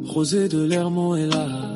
Rosé de Lermont est là.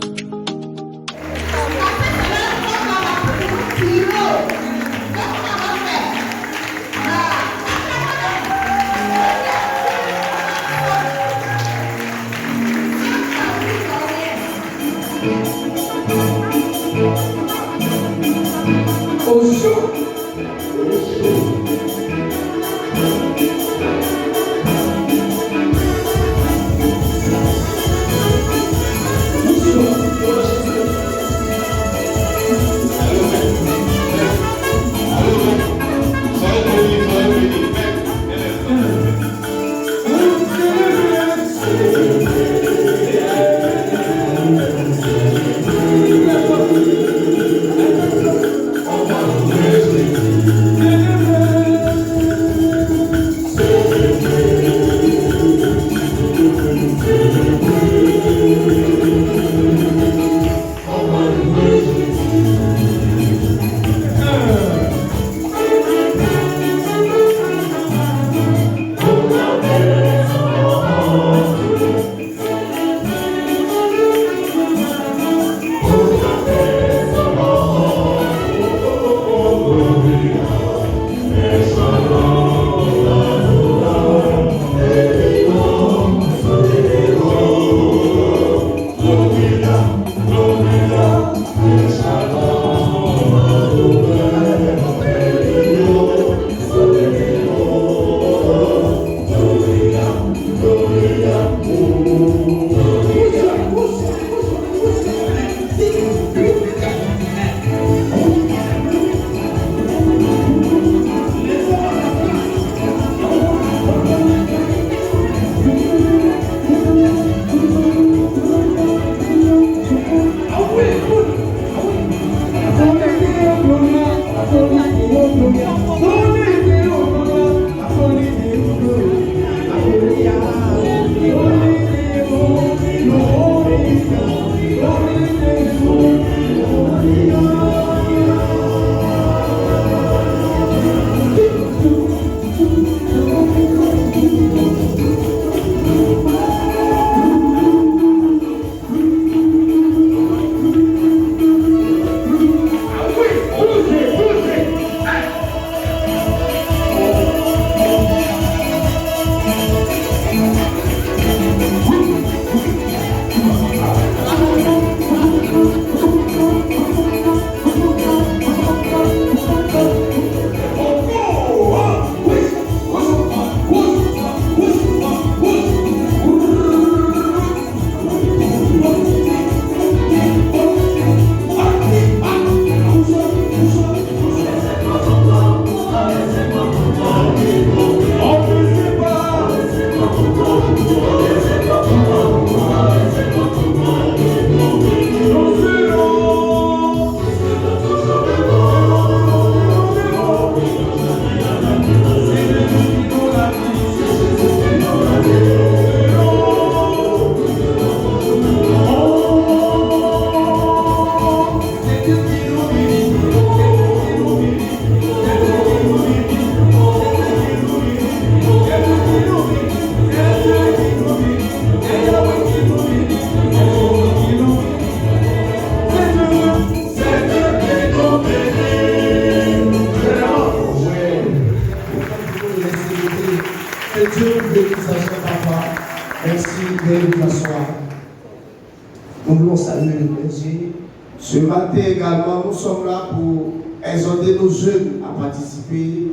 Ce matin également, nous sommes là pour exhorter nos jeunes à participer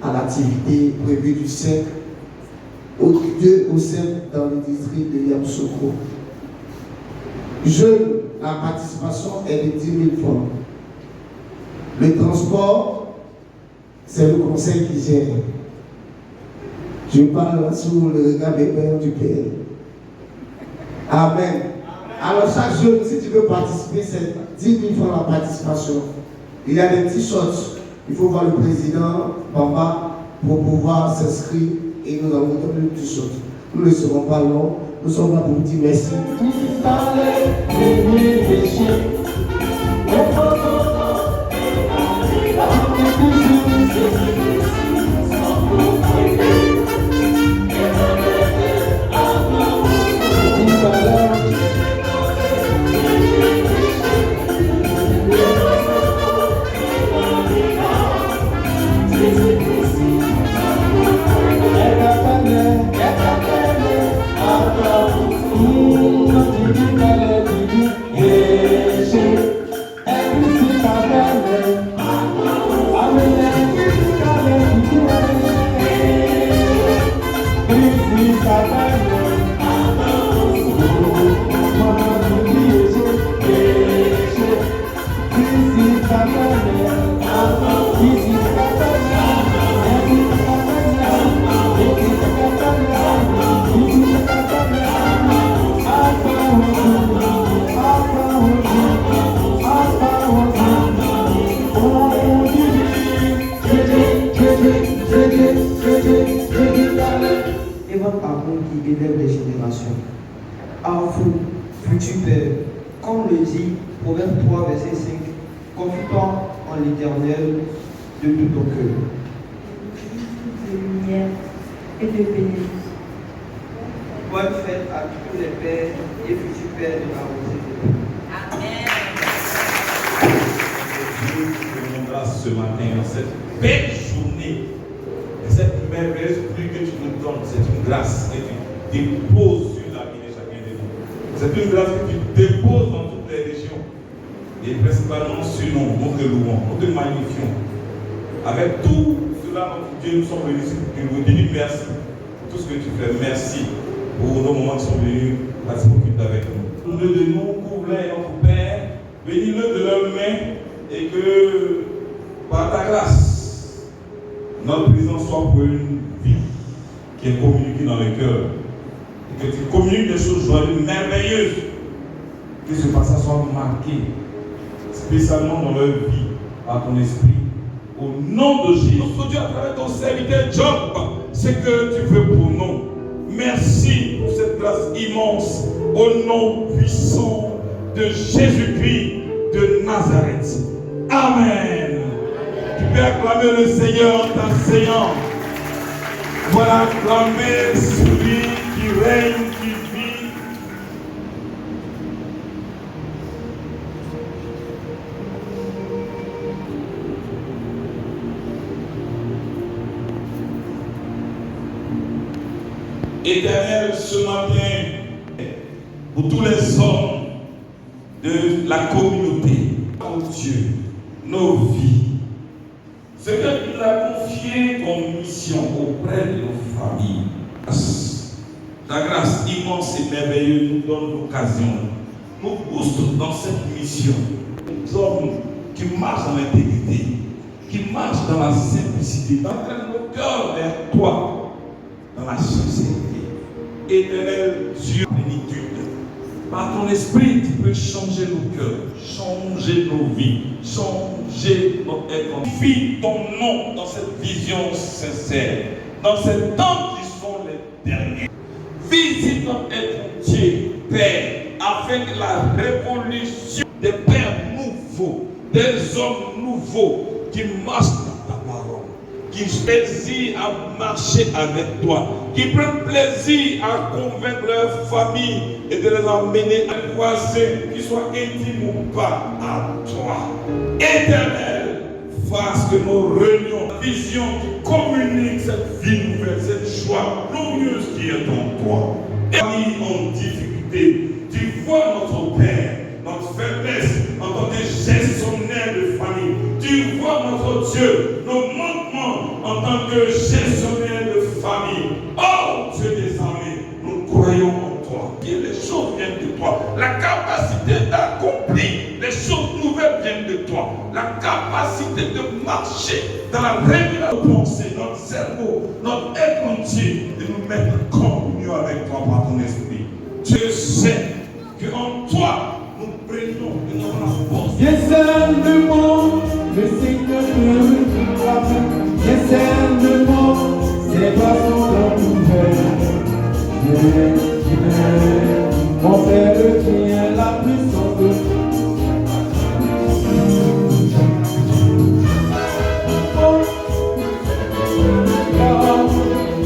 à l'activité prévue du 5 au 2 au 7 dans le district de Yamoussoukro. Jeunes, la participation est de 10 000 francs. Le transport, c'est le conseil qui gère. Je parle sous le regard des pères du Père. Amen. Alors chaque jeune, si tu veux participer, c'est 10 000 francs la participation. Il y a des t-shirts. Il faut voir le président, Bamba, pour pouvoir s'inscrire et nous allons donner le t-shirt. Nous ne serons pas longs. Nous sommes là pour vous dire merci. travers les générations. À vous, futur Père, comme le dit Proverbe 3, verset 5, confie-toi en l'Éternel de tout ton cœur. De lumière et de bénédiction. Bonne fête à tous les pères et futurs pères de la rosée de Dieu. Amen. Dieu te rend grâce ce matin, dans cette belle journée, et cette merveilleuse pluie que tu nous donnes, c'est une grâce que tu déposes sur la vie de chacun de nous. C'est une grâce que tu déposes dans toutes les régions, et principalement sur nous te louons, nous te magnifions. Avec tout cela, notre Dieu, nous sommes venus pour nous dire merci pour tout ce que tu fais. Merci pour nos moments qui sont venus participer au culte avec nous. Nous de nous, couvre-les, notre Père, bénis-le de leurs mains et que par ta grâce, notre présence soit pour une vie qui est communiquée dans le cœur. Et que tu communiques des choses joyeuses, merveilleuses, que ce passage soit marqué spécialement dans leur vie par ton esprit. Au nom de Jésus. Notre Dieu, à travers ton serviteur Job, c'est que tu veux pour nous. Merci pour cette grâce immense. Au nom puissant de Jésus-Christ de Nazareth. Amen. Tu peux acclamer le Seigneur en t'enseignant. Voilà, acclamer celui qui règne, qui vit. Éternel, ce matin, pour tous les hommes de la communauté, oh Dieu, nos vies, ce que tu as confié comme mission auprès de nos familles, ta grâce immense et merveilleuse nous donne l'occasion, nous booste dans cette mission. Des hommes qui marchent dans l'intégrité, qui marchent dans la simplicité, dans nos cœurs vers toi, dans la sincérité. Éternel Dieu, plénitude. Par ton esprit, tu peux changer nos cœurs, changer nos vies, changer notre être. Fie ton nom dans cette vision sincère, dans ces temps qui sont les derniers. Visite notre être entier, Père, afin que la révolution des pères nouveaux, des hommes nouveaux qui marchent dans ta parole, qui plaisir à marcher avec toi, qui prennent plaisir à convaincre leur famille et de les emmener à voisin, qu'ils soient intimes ou pas à toi. Éternel, fasse que nos réunions, vision qui communique cette vie nouvelle, cette joie glorieuse qui est en toi. Et en difficulté, tu vois notre Père, notre faiblesse en tant que gestionnaire de famille. Tu vois notre Dieu, nos manquements en tant que gestionnaire de famille. Oh Dieu des armées, nous croyons en toi. Et les choses viennent de toi. La capacité d'accomplir les choses nouvelles viennent de toi. La capacité de marcher dans la révélation de pensée, notre cerveau, notre être entier, de nous mettre en communion avec toi par ton esprit. Dieu sait qu'en toi, nous prenons et nous avons la force. Discernement, le Seigneur me frappe. Discernement, c'est pas son nouvelle. Mon Père qui est la puissance de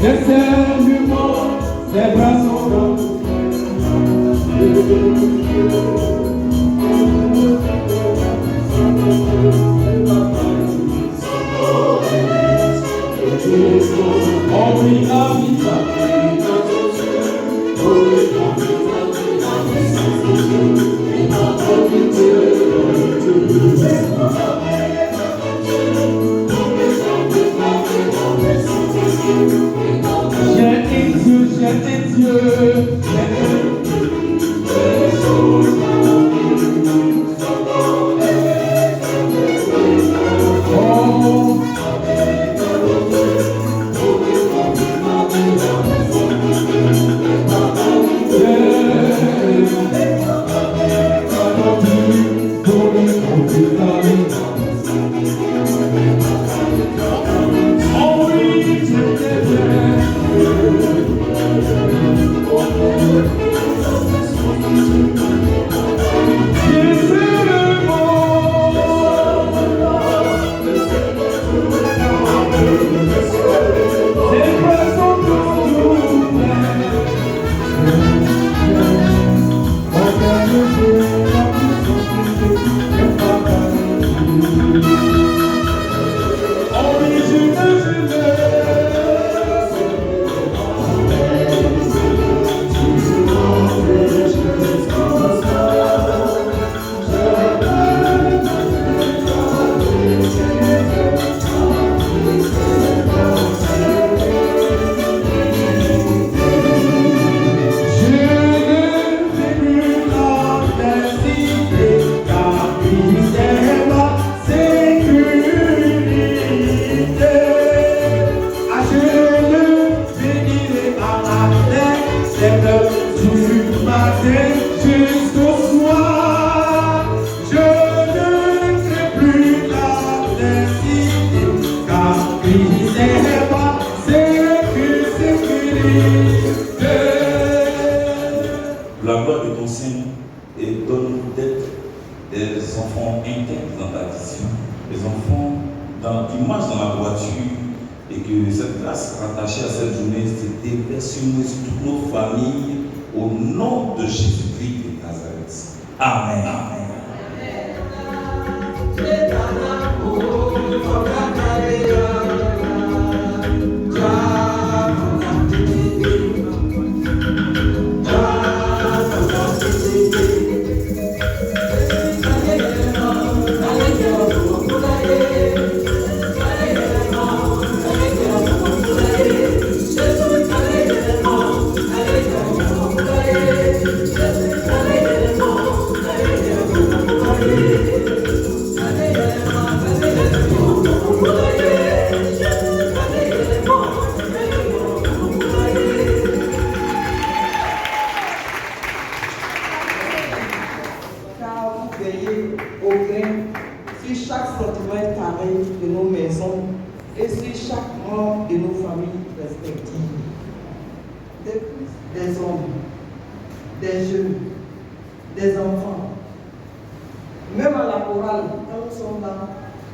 discernement, c'est pas son nouvelle. les enfants qui marchent dans la voiture et que cette grâce rattachée à cette journée se déverse sur nous et sur toute notre famille au nom de Jésus-Christ de Nazareth. Amen. Amen. De nos maisons et sur chaque membre de nos familles respectives. Des hommes, des jeunes, des enfants. Même à la chorale, quand nous sommes là,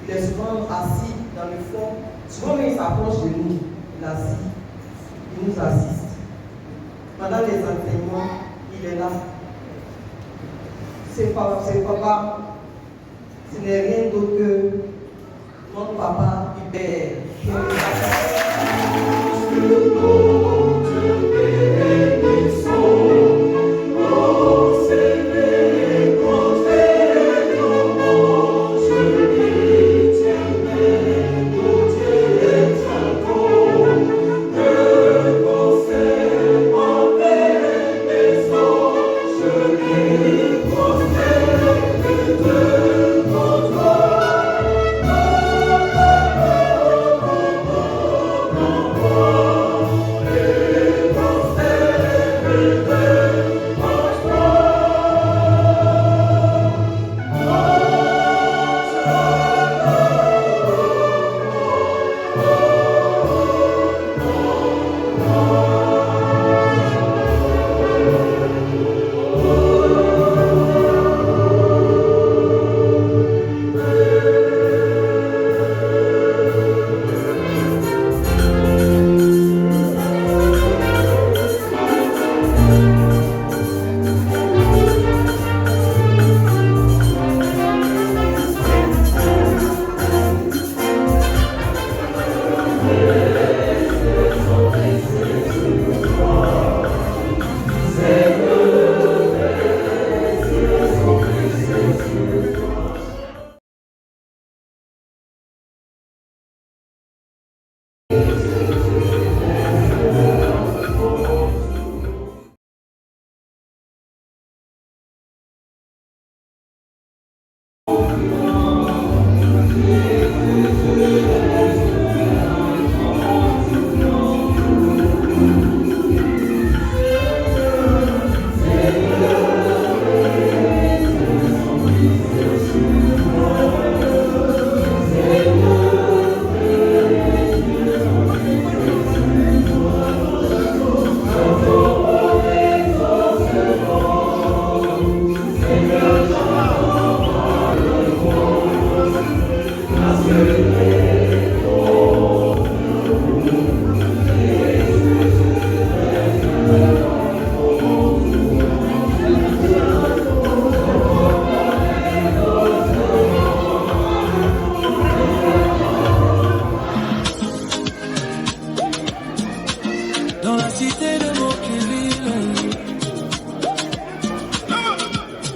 il est souvent assis dans le fond. Souvent, il s'approche de nous, il nous assiste. Pendant les entraînements, il est là. C'est papa, ce n'est rien d'autre que mon papa Hubert.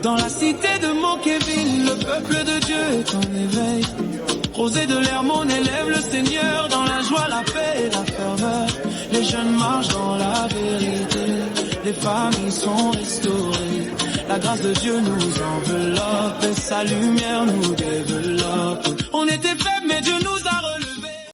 Dans la cité de Mokéville, le peuple de Dieu est en éveil. Rosé de Lermont élève le Seigneur dans la joie, la paix et la ferveur. Les jeunes marchent dans la vérité, les familles sont restaurées. La grâce de Dieu nous enveloppe et sa lumière nous développe. On était faibles mais Dieu nous